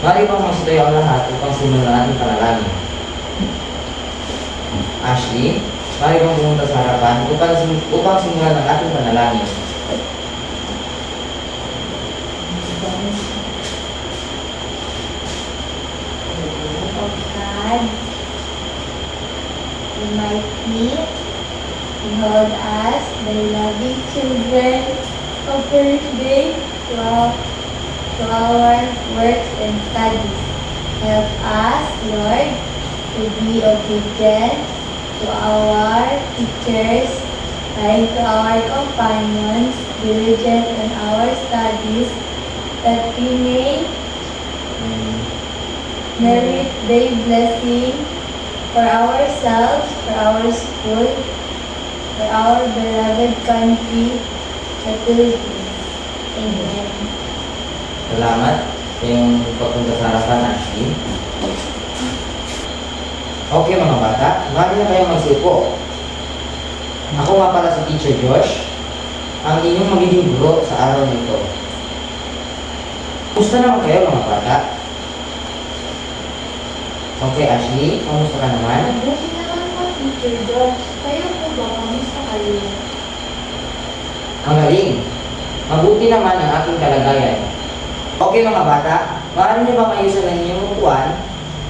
Mari bang magsuloy ang lahat upang simulan natin panalangin? Ashley, mari bang pumunta sa harapan upang simulan ang ating panalangin? God, Almighty, behold us, the loving children of first day to our works and studies. Help us, Lord, to be obedient to our teachers and to our companions, diligent in our studies, that we may merit thy blessing for ourselves, for our school, for our beloved country, the Philippines. Amen. Salamat sa iyong pagpunta sa harapan, Ashley. Okay mga bata, mari na kayong magsiupo. Ako nga pala si Teacher Josh, ang inyong magiging guro sa araw nito. Kumusta naman kayo mga bata? Okay, Ashley, kamusta ka naman? Mabuti naman po, Teacher Josh. Kayo po ba, kamusta kayo? Ang galing. Mabuti naman ang aking kalagayan. Okay mga bata, maaari niyo bang ayusan ang inyong upuan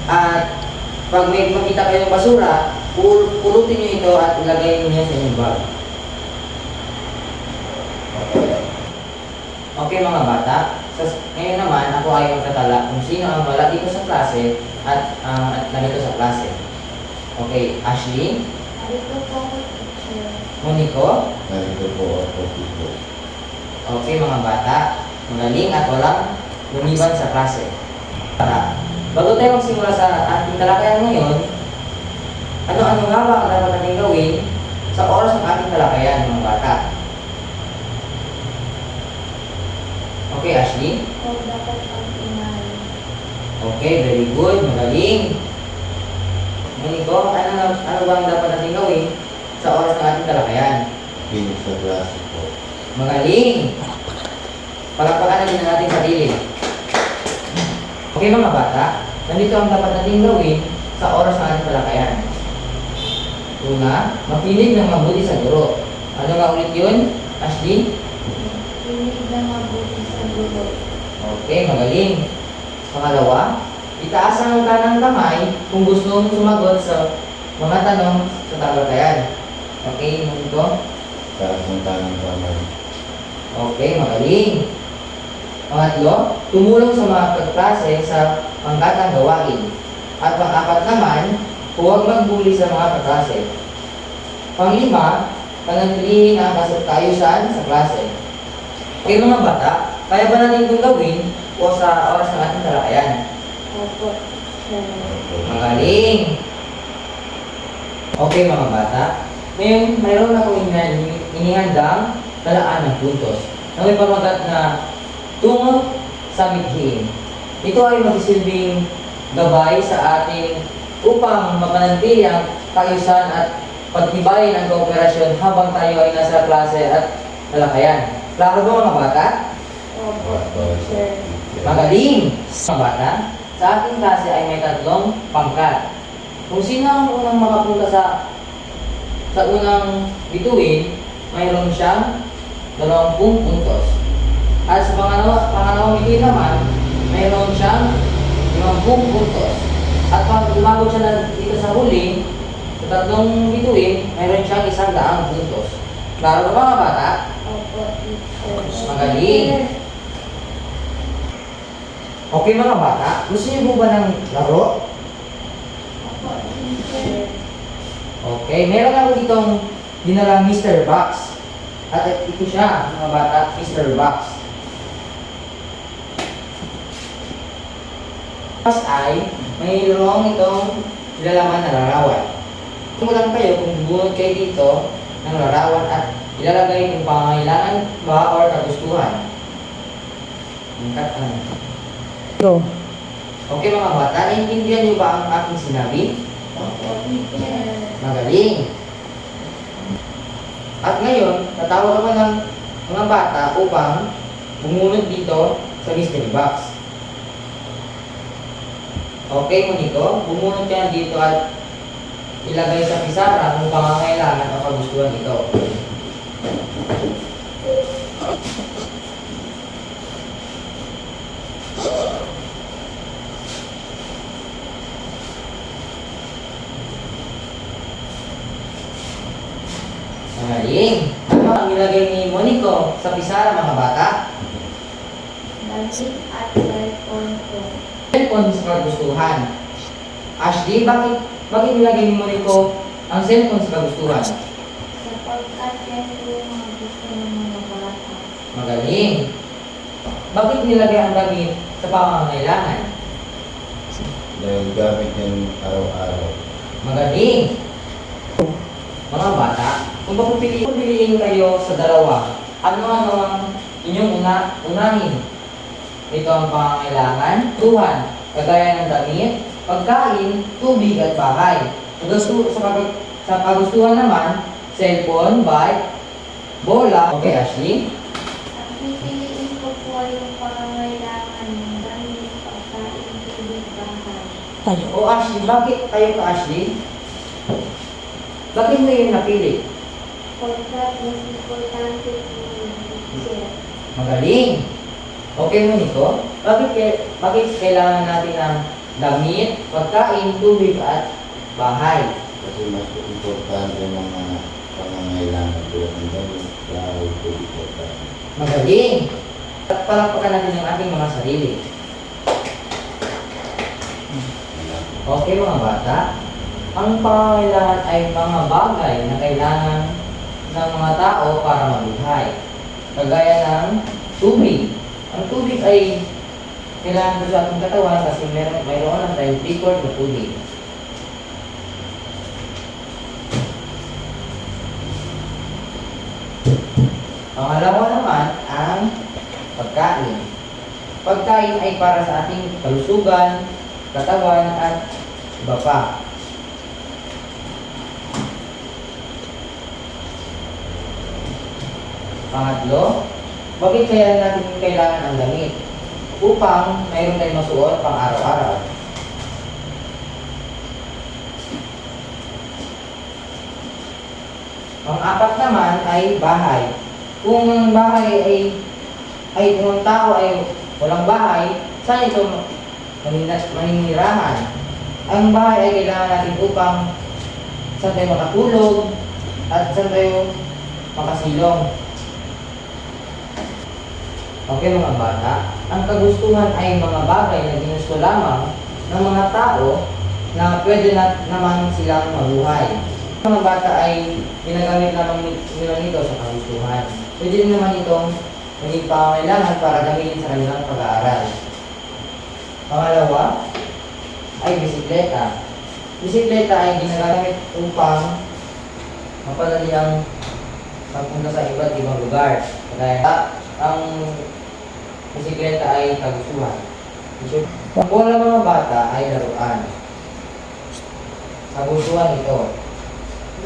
at pag may makita kayong basura, pulutin niyo ito at ilagay niyo sa inyong bag. Okay mga bata, ngayon naman ako ay magtatala kung sino ang wala dito sa klase at nandito sa klase. Okay, Ashley, Narito po ako, Teacher. Monico, Narito po ako dito. okay mga bata, magaling at walang lumiban sa klase. Para, bago tayo magsimula sa ating talakayan ngayon, ano-ano nga ba ang dapat natin gawin sa oras ng ating talakayan mga bata? Okay, Ashley? O dapat ang ingay. Okay, very good, magaling. Monico, ano ba ang dapat natin gawin sa oras ng ating talakayan? Kinig sa klase po. Magaling! Palakpakan natin ang ating sarili. Okay mga bata, nandito ang dapat natin gawin sa oras ng ating talakayan. Una, makinig ng mabuti sa guro. Ano nga ulit yun, Ashley? Kinig na mabuti sa guro. Okay, magaling. Pangalawa, itaas ang kanang kamay kung gusto mong sumagot sa mga tanong sa talakayan. Okay, Monico? Taas ng tanang kamay. Okay, magaling. Pangatlo, tumulong sa mga kaklase sa pangkatang gawain. At pang-apat naman, huwag magbuli sa mga kaklase. Panglima, panatilihin ang kaayusan sa klase. Okay mga bata, kaya ba natin itong gawin o sa oras ng ating talakayan? Opo, Teacher. Magaling! Okay mga bata, ngayon mayroon akong inihandang talaan ng puntos na may pamagat na tungo sa mithiin. Ito ay magsisilbing gabay sa ating upang mapanatili ang kaayusan at pagtibayin ang kooperasyon habang tayo ay nasa klase at talakayan. Klaro ba mga bata? Opo, Teacher. Magaling! Mga bata, sa ating klase ay may tatlong pangkat. Kung sino ang unang makapunta sa unang bituin, mayroon siyang 20 puntos. At sa pangalawang bituin naman, mayroon siyang 50 puntos. At pag umabot siya dito sa huli, sa tatlong bituin, mayroon siyang 100 puntos. Klaro ba mga bata? Opo, Teacher. Magaling! Okay mga bata, gusto niyo po ba ng laro? Opo, Teacher. Okay, meron ako ditong dinalang Mr. Box. At ito siya, mga bata, Mr. Box. Box ay mayroong itong nilalaman na larawan. Kung lang kayo, kung bunod kayo dito ng larawan at ilalagay kung pangangailangan ba or kagustuhan. Go. Okay mga bata, naiintindihan niyo ba ang aking sinabi? Opo, Teacher. Magaling! At ngayon, tatawag ako ng mga bata upang bumunod dito sa mystery box. Okay, Moniko, bumunot ka na dito at ilagay sa pisara kung pangangailangan o kagustuhan ito. Magaling! Ano ang ilagay ni Moniko sa pisara, mga bata? Damit at cellphone ko. Cellphone sa kagustuhan. Ashley, bakit nilagay ni Moniko ang cellphone sa kagustuhan? Sapagkat yan po yung mga gusto ng mga bata. Magaling! Bakit nilagay ang damit sa pangangailangan? Dahil gamit yan araw-araw. Magaling! Mga bata, kung pipiliin kayo sa dalawa, ano ang inyong unahin? Ito ang pangangailangan, tuhan, kagaya ng damit, pagkain, tubig at bahay. Sa kagustuhan naman, cellphone, bike, bola. Okay, Ashley? Ang pipiliin ko po ay yung pangangailangan ng damit, pagkain, tubig, bahay. O Ashley, bakit kayo ka, Ashley? Bakit mo yung napili? Pagkat mas importante po yung picture. Magaling! Okay mo nito? Bakit kailangan natin ng damit, pagkain, tubig at bahay? Kasi mas importante yung mga pangangailangan tulad ng gamit, bahay, tubig, pagkain. Magaling! At palakpakan natin ang ating mga sarili. Okay mga bata, ang pangangailangan ay mga bagay na kailangan ng mga tao para mabuhay. Kagaya ng tubig. Ang tubig ay kailangan ko sa ating katawan kasi mayroon lang tayong 3/4 na tubig. Pangalawa naman ang pagkain. Pagkain ay para sa ating kalusugan, katawan at iba pa. Pangatlo, bakit kaya natin kailangan ang damit? Upang mayroon tayong masuot pang araw-araw. Pang-apat naman ay bahay. Kung ang bahay kung ang tao ay walang bahay, saan ito maninirahan? Ang bahay ay kailangan natin upang saan tayo makatulog at saan tayo makasilong. Okay mga bata, ang kagustuhan ay mga bagay na ginusto lamang ng mga tao na pwede naman silang mabuhay. Ang mga bata ay ginagamit lamang nila nito sa kagustuhan. Pwede din naman itong maging pangangailangan para gamitin sa kanilang pag-aaral. Pangalawa ay bisikleta. Bisikleta ay ginagamit upang mapadali ang pagpunta sa iba't ibang lugar. Kaya ang bisikleta ay kagustuhan. Ang bola mga bata ay laruan. Kagustuhan ito.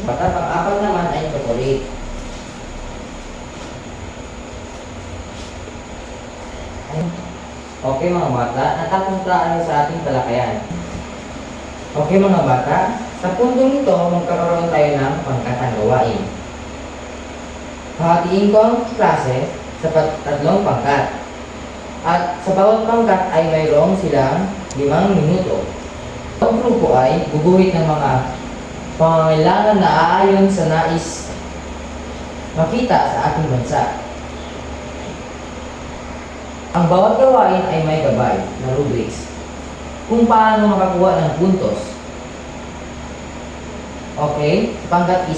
Bata pang-apat naman ay chocolate. Okay mga bata, natapuntaan sa ating talakayan. Okay mga bata, sa puntong ito, magkakaroon tayo ng pangkatang gawain. Hahatiin ko ang klase sa tatlong pangkat. At sa bawat pangkat ay mayroong silang 5 minuto. Ang grupo ay guguhit ng mga pangangailangan na aayon sa nais makita sa ating bansa. Ang bawat gawain ay may gabay na rubrics kung paano makakuha ng puntos. Okay, pangkat 1,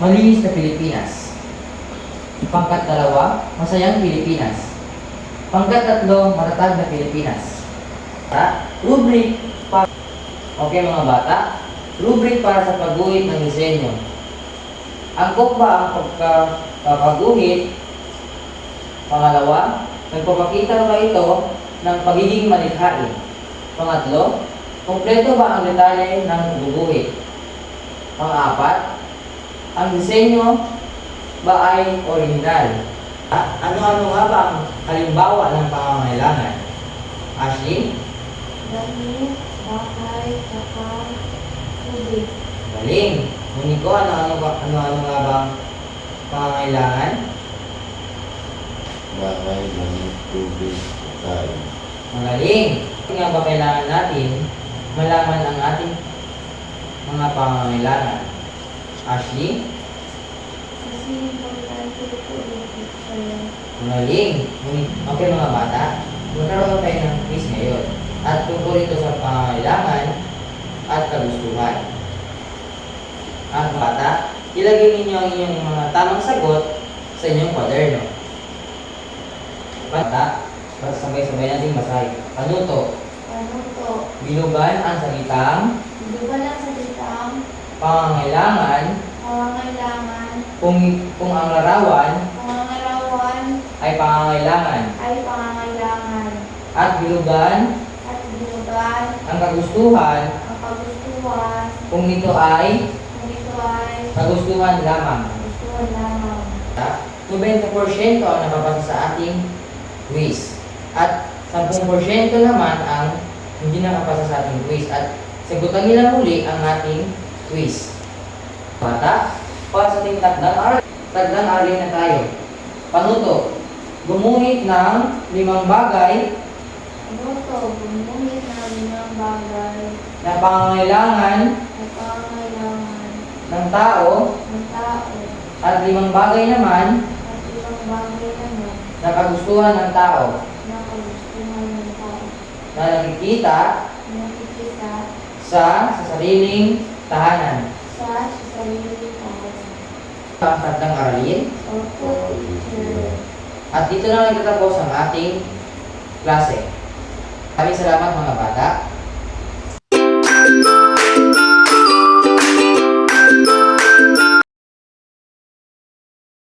malinis na Pilipinas. Pangkat 2, masayang Pilipinas. Pangkat 3, matatag na Pilipinas. Rubric para okay mga bata, rubric para sa pagguhit ng disenyo. Angkop ba ang pagpapaguhit? Pangalawa, nagpapakita ba ito ng pagiging malikhain? Pangatlo, kumpleto ba ang detalye ng guguhit? Pang-apat, ang disenyo ba ay original? Ano-ano nga ba ang halimbawa ng pangangailangan? Ashley? damit, bahay, saka tubig. Galing. Ngunit ko, ano-ano nga bang pangangailangan? Bahay, langit, tubig, kain. Magaling. Kaya nga ba kailangan natin malaman ang ating mga pangangailangan? Ashley? Kasi importante po yung picture. Magaling. Ngunit, okay mga bata, magkaroon tayo ng quiz ngayon. At tungkol ito sa pangangailangan at kagustuhan. Ang bata, ilagay ninyo ang inyong mga tamang sagot sa inyong kwaderno. Bata, sabay-sabay natin basahin. Panuto, Ano to? bilugan ang salitang Hindi ba lang sa ditang pangangailangan pangangailangan, kung ang larawan pangangarawan ay pangangailangan ay pangangailangan, at bilugan at bilugan ang kagustuhan ang kagustuhan, kung ito ay kung ito ay kagustuhan lamang. kagustuhan lamang. 90% ang nakapasa sa ating quiz at 10% naman ang hindi nakapasa sa ating quiz at sagutan nila muli ang ating quiz. Bata, para sa ating taglang aralin na tayo. Panuto, gumuhit ng 5 bagay Ano to? Bumuhit na limang bagay na pangangailangan na pangangailangan ng tao ng tao at 5 bagay naman at ibang bagay naman na kagustuhan ng tao na kagustuhan ng tao na nakikita na nakikita sa sariling tahanan. sa sarili tao. Ang taglang aralin. Opo, teacher. At dito na nagtatapos ang ating klase. Maraming salamat mga bata.